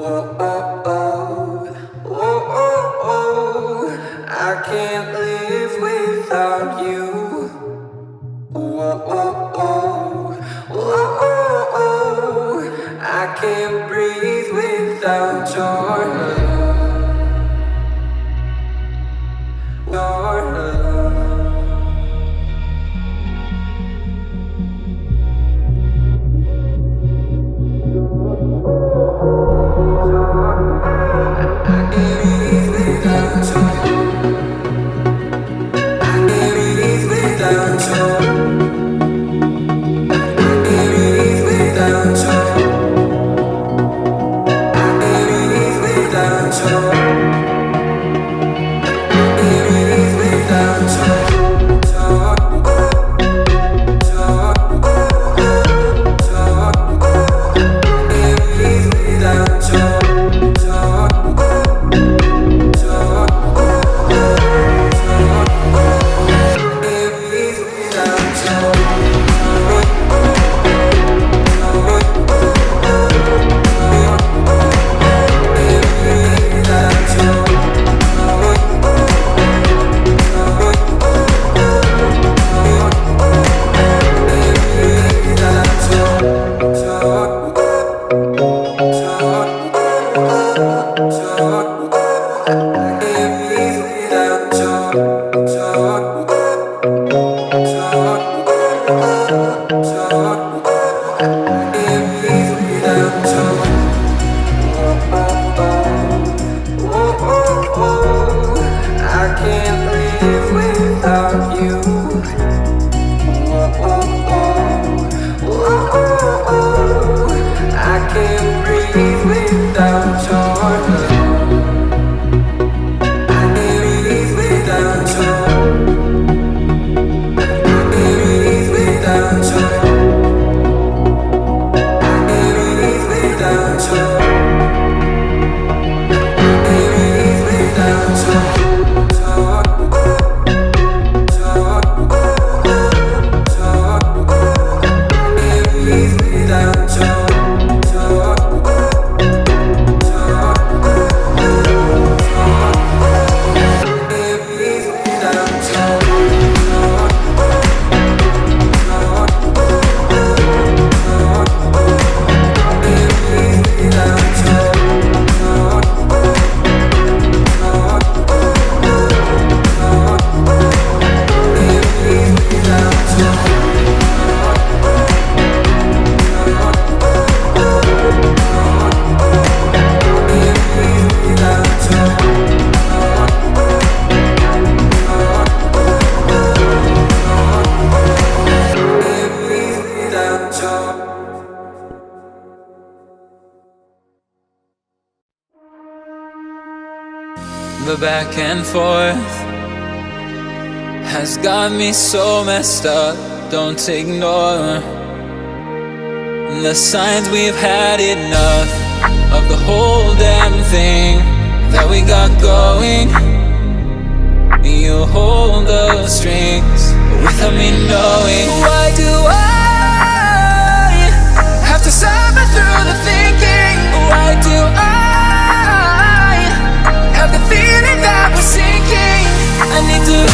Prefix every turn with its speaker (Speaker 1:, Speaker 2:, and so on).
Speaker 1: I can't live without you. I can't breathe without your love. Your love.
Speaker 2: The back and forth has got me so messed up. Don't ignore the signs. We've had enough of the whole damn thing that we got going. You hold the strings without me knowing. Why do I have to suffer through the thinking? Why do I have the feeling that we're sinking? I need to